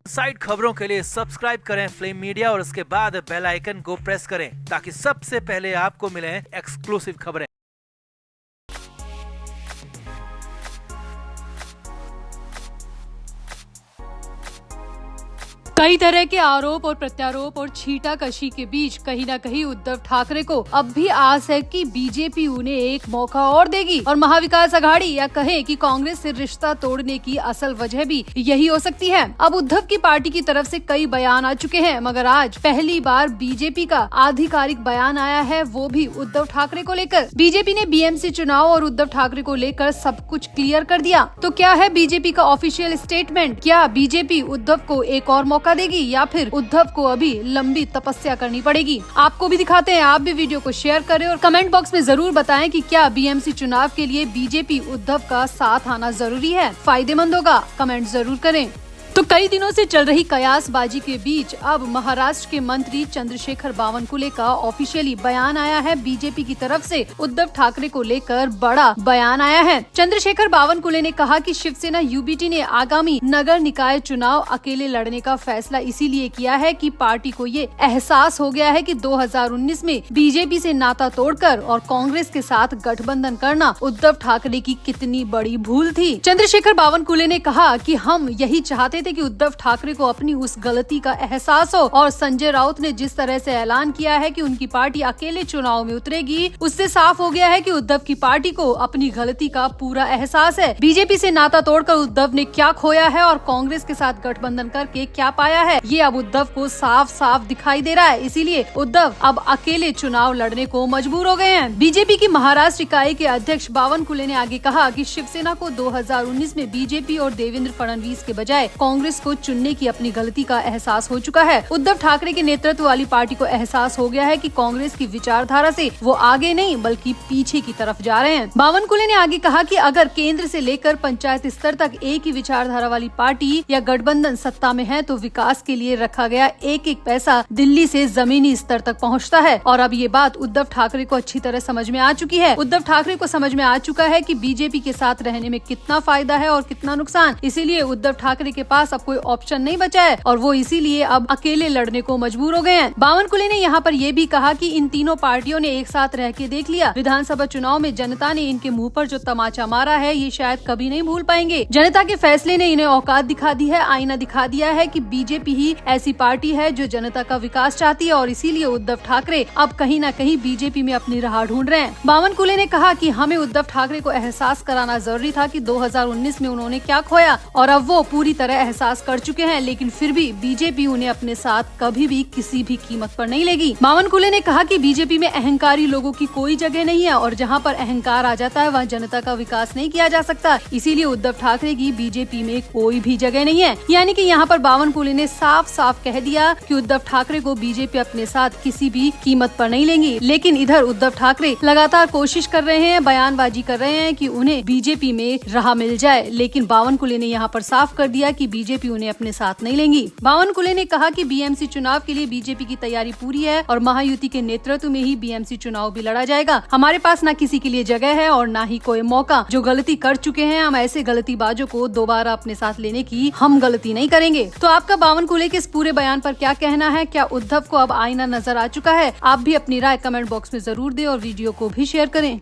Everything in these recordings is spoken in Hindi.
साइड खबरों के लिए सब्सक्राइब करें फ्लेम मीडिया और उसके बाद बेल आइकन को प्रेस करें ताकि सबसे पहले आपको मिले एक्सक्लूसिव खबरें। कई तरह के आरोप और प्रत्यारोप और छींटाकशी के बीच कहीं न कहीं उद्धव ठाकरे को अब भी आस है कि बीजेपी उन्हें एक मौका और देगी और महाविकास आघाड़ी या कहें कि कांग्रेस से रिश्ता तोड़ने की असल वजह भी यही हो सकती है। अब उद्धव की पार्टी की तरफ से कई बयान आ चुके हैं, मगर आज पहली बार बीजेपी का आधिकारिक बयान आया है, वो भी उद्धव ठाकरे को लेकर। बीजेपी ने बीएमसी चुनाव और उद्धव ठाकरे को लेकर सब कुछ क्लियर कर दिया। तो क्या है बीजेपी का ऑफिशियल स्टेटमेंट? क्या बीजेपी उद्धव को एक और मौका देगी या फिर उद्धव को अभी लंबी तपस्या करनी पड़ेगी? आपको भी दिखाते हैं, आप भी वीडियो को शेयर करें और कमेंट बॉक्स में जरूर बताएं कि क्या बीएमसी चुनाव के लिए बीजेपी उद्धव का साथ आना जरूरी है, फायदेमंद होगा? कमेंट जरूर करें। तो कई दिनों से चल रही कयासबाजी के बीच अब महाराष्ट्र के मंत्री चंद्रशेखर बावनकुले का ऑफिशियली बयान आया है। बीजेपी की तरफ से उद्धव ठाकरे को लेकर बड़ा बयान आया है। चंद्रशेखर बावनकुले ने कहा कि शिवसेना यूबीटी ने आगामी नगर निकाय चुनाव अकेले लड़ने का फैसला इसीलिए किया है कि पार्टी को ये एहसास हो गया है कि 2019 में बीजेपी से नाता तोड़कर और कांग्रेस के साथ गठबंधन करना उद्धव ठाकरे की कितनी बड़ी भूल थी। चंद्रशेखर बावनकुले ने कहा कि हम यही चाहते थे कि उद्धव ठाकरे को अपनी उस गलती का एहसास हो और संजय राउत ने जिस तरह से ऐलान किया है कि उनकी पार्टी अकेले चुनाव में उतरेगी, उससे साफ हो गया है कि उद्धव की पार्टी को अपनी गलती का पूरा एहसास है। बीजेपी से नाता तोड़कर उद्धव ने क्या खोया है और कांग्रेस के साथ गठबंधन करके क्या पाया है, ये अब उद्धव को साफ साफ दिखाई दे रहा है। इसीलिए उद्धव अब अकेले चुनाव लड़ने को मजबूर हो गए हैं। बीजेपी की महाराष्ट्र इकाई के अध्यक्ष बावनकुले ने आगे कहा कि शिवसेना को 2019 में बीजेपी और देवेंद्र फडणवीस के बजाय कांग्रेस को चुनने की अपनी गलती का एहसास हो चुका है। उद्धव ठाकरे के नेतृत्व वाली पार्टी को एहसास हो गया है कि कांग्रेस की विचारधारा से वो आगे नहीं बल्कि पीछे की तरफ जा रहे हैं। बावनकुले ने आगे कहा कि अगर केंद्र से लेकर पंचायत स्तर तक एक ही विचारधारा वाली पार्टी या गठबंधन सत्ता में है तो विकास के लिए रखा गया एक एक पैसा दिल्ली से जमीनी स्तर तक पहुँचता है। और अब ये बात उद्धव ठाकरे को अच्छी तरह समझ में आ चुकी है। उद्धव ठाकरे को समझ में आ चुका है कि बीजेपी के साथ रहने में कितना फायदा है और कितना नुकसान। इसीलिए उद्धव ठाकरे के पास अब कोई ऑप्शन नहीं बचा है और वो इसीलिए अब अकेले लड़ने को मजबूर हो गए हैं। बावनकुले ने यहाँ पर ये भी कहा कि इन तीनों पार्टियों ने एक साथ रह के देख लिया। विधानसभा चुनाव में जनता ने इनके मुंह पर जो तमाचा मारा है ये शायद कभी नहीं भूल पाएंगे। जनता के फैसले ने इन्हें औकात दिखा दी है, आईना दिखा दिया है कि बीजेपी ही ऐसी पार्टी है जो जनता का विकास चाहती है और इसीलिए उद्धव ठाकरे अब कहीं न कहीं बीजेपी में अपनी राह ढूंढ रहे हैं। बावनकुले ने कहा कि हमें उद्धव ठाकरे को एहसास कराना जरूरी था कि 2019 में उन्होंने क्या खोया और अब वो पूरी तरह एहसास कर चुके हैं, लेकिन फिर भी बीजेपी उन्हें अपने साथ कभी भी किसी भी कीमत पर नहीं लेगी। बावनकुले ने कहा कि बीजेपी में अहंकारी लोगों की कोई जगह नहीं है और जहां पर अहंकार आ जाता है वहां जनता का विकास नहीं किया जा सकता। इसीलिए उद्धव ठाकरे की बीजेपी में कोई भी जगह नहीं है। यानी कि यहाँ पर बावनकुले ने साफ साफ कह दिया कि उद्धव ठाकरे को बीजेपी अपने साथ किसी भी कीमत पर नहीं लेंगी। लेकिन इधर उद्धव ठाकरे लगातार कोशिश कर रहे हैं, बयानबाजी कर रहे हैं कि उन्हें बीजेपी में राह मिल जाए, लेकिन बावनकुले ने यहाँ पर साफ कर दिया कि बीजेपी उन्हें अपने साथ नहीं लेंगी। बावनकुले ने कहा कि बीएमसी चुनाव के लिए बीजेपी की तैयारी पूरी है और महायुति के नेतृत्व में ही बीएमसी चुनाव भी लड़ा जाएगा। हमारे पास न किसी के लिए जगह है और न ही कोई मौका। जो गलती कर चुके हैं हम ऐसे गलतीबाजों को दोबारा अपने साथ लेने की हम गलती नहीं करेंगे। तो आपका बावनकुले के इस पूरे बयान पर क्या कहना है? क्या उद्धव को अब आईना नजर आ चुका है? आप भी अपनी राय कमेंट बॉक्स में जरूर दें और वीडियो को भी शेयर करें।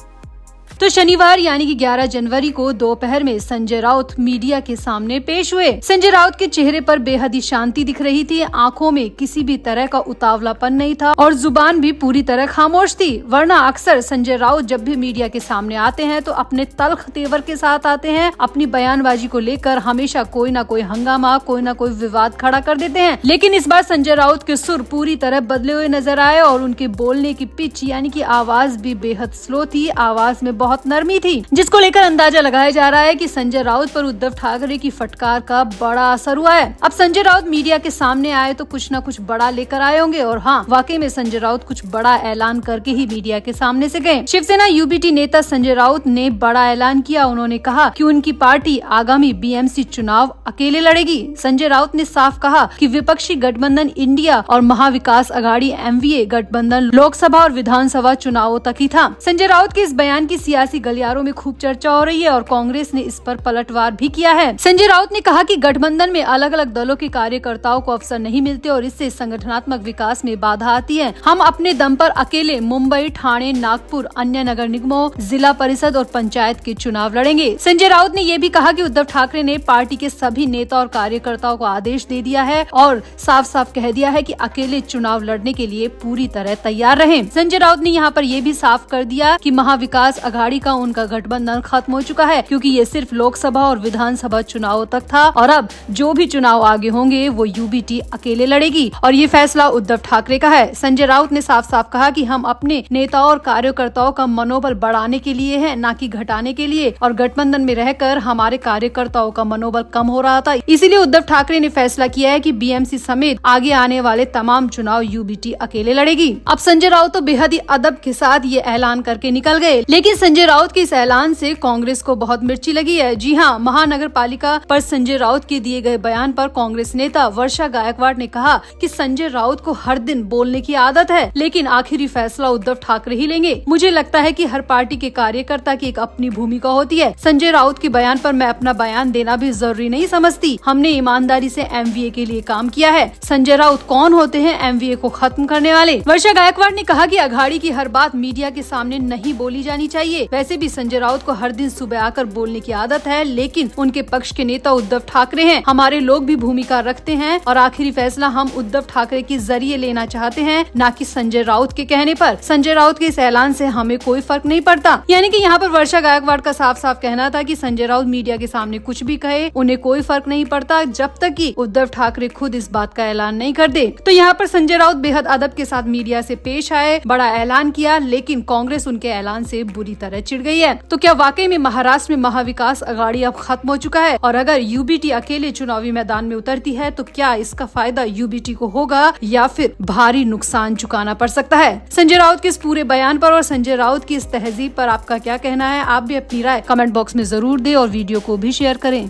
तो शनिवार यानी कि 11 जनवरी को दोपहर में संजय राउत मीडिया के सामने पेश हुए। संजय राउत के चेहरे पर बेहद ही शांति दिख रही थी, आंखों में किसी भी तरह का उतावलापन नहीं था और जुबान भी पूरी तरह खामोश थी। वरना अक्सर संजय राउत जब भी मीडिया के सामने आते हैं तो अपने तल्ख तेवर के साथ आते हैं। अपनी बयानबाजी को लेकर हमेशा कोई ना कोई हंगामा, कोई ना कोई विवाद खड़ा कर देते हैं। लेकिन इस बार संजय राउत के सुर पूरी तरह बदले हुए नजर आए और उनके बोलने की पिच यानी कि आवाज भी बेहद स्लो थी। आवाज में बहुत नरमी थी, जिसको लेकर अंदाजा लगाया जा रहा है कि संजय राउत पर उद्धव ठाकरे की फटकार का बड़ा असर हुआ है। अब संजय राउत मीडिया के सामने आए तो कुछ न कुछ बड़ा लेकर आए होंगे और हाँ, वाकई में संजय राउत कुछ बड़ा ऐलान करके ही मीडिया के सामने से गए। शिवसेना यूबीटी नेता संजय राउत ने बड़ा ऐलान किया। उन्होंने कहा कि उनकी पार्टी आगामी बीएमसी चुनाव अकेले लड़ेगी। संजय राउत ने साफ कहा कि विपक्षी गठबंधन इंडिया और महाविकास आघाड़ी एमवीए गठबंधन लोकसभा और विधानसभा चुनावों तक ही था। संजय राउत के इस बयान की सियासी गलियारों में खूब चर्चा हो रही है और कांग्रेस ने इस पर पलटवार भी किया है। संजय राउत ने कहा कि गठबंधन में अलग अलग दलों के कार्यकर्ताओं को अवसर नहीं मिलते और इससे संगठनात्मक विकास में बाधा आती है। हम अपने दम पर अकेले मुंबई, ठाणे, नागपुर, अन्य नगर निगमों, जिला परिषद और पंचायत के चुनाव लड़ेंगे। संजय राउत ने ये भी कहा कि उद्धव ठाकरे ने पार्टी के सभी नेता और कार्यकर्ताओं को आदेश दे दिया है और साफ साफ कह दिया है कि अकेले चुनाव लड़ने के लिए पूरी तरह तैयार रहें। संजय राउत ने यहाँ पर ये भी साफ कर दिया कि महाविकास अघाड़ी का उनका गठबंधन खत्म हो चुका है, क्योंकि ये सिर्फ लोकसभा और विधानसभा चुनावों तक था और अब जो भी चुनाव आगे होंगे वो यूबीटी अकेले लड़ेगी और ये फैसला उद्धव ठाकरे का है। संजय राउत ने साफ साफ कहा कि हम अपने नेताओं और कार्यकर्ताओं का मनोबल बढ़ाने के लिए हैं, न कि घटाने के लिए, और गठबंधन में रहकर हमारे कार्यकर्ताओं का मनोबल कम हो रहा था, इसीलिए उद्धव ठाकरे ने फैसला किया है कि बीएमसी समेत आगे आने वाले तमाम चुनाव यूबीटी अकेले लड़ेगी। अब संजय राउत तो बेहद ही अदब के साथ ये ऐलान करके निकल गए, लेकिन संजय राउत के इस ऐलान से कांग्रेस को बहुत मिर्ची लगी है। जी हाँ, महानगर पालिका पर संजय राउत के दिए गए बयान पर कांग्रेस नेता वर्षा गायकवाड़ ने कहा कि संजय राउत को हर दिन बोलने की आदत है, लेकिन आखिरी फैसला उद्धव ठाकरे ही लेंगे। मुझे लगता है कि हर पार्टी के कार्यकर्ता की एक अपनी भूमिका होती है। संजय राउत के बयान पर मैं अपना बयान देना भी जरूरी नहीं समझती। हमने ईमानदारी से एमवीए के लिए काम किया है। संजय राउत कौन होते हैं एमवीए को खत्म करने वाले? वर्षा गायकवाड़ ने कहा कि अघाड़ी की हर बात मीडिया के सामने नहीं बोली जानी चाहिए। वैसे भी संजय राउत को हर दिन सुबह आकर बोलने की आदत है, लेकिन उनके पक्ष के नेता उद्धव ठाकरे हैं। हमारे लोग भी भूमिका रखते हैं और आखिरी फैसला हम उद्धव ठाकरे के जरिए लेना चाहते हैं, न कि संजय राउत के कहने पर। संजय राउत के इस ऐलान से हमें कोई फर्क नहीं पड़ता। यानी कि यहाँ पर वर्षा गायकवाड़ का साफ साफ कहना था कि संजय राउत मीडिया के सामने कुछ भी कहे, उन्हें कोई फर्क नहीं पड़ता जब तक कि उद्धव ठाकरे खुद इस बात का ऐलान नहीं कर दे। तो यहाँ पर संजय राउत बेहद अदब के साथ मीडिया से पेश आए, बड़ा ऐलान किया, लेकिन कांग्रेस उनके ऐलान से बुरी तरह चिढ़ गई है। तो क्या वाकई में महाराष्ट्र में महाविकास अघाड़ी अब खत्म हो चुका है? और अगर यूबीटी अकेले चुनावी मैदान में उतरती है तो क्या इसका फायदा यूबीटी को होगा या फिर भारी नुकसान चुकाना पड़ सकता है? संजय राउत के इस पूरे बयान पर और संजय राउत की इस तहजीब पर आपका क्या कहना है? आप भी अपनी राय कमेंट बॉक्स में जरूर दें और वीडियो को भी शेयर करें।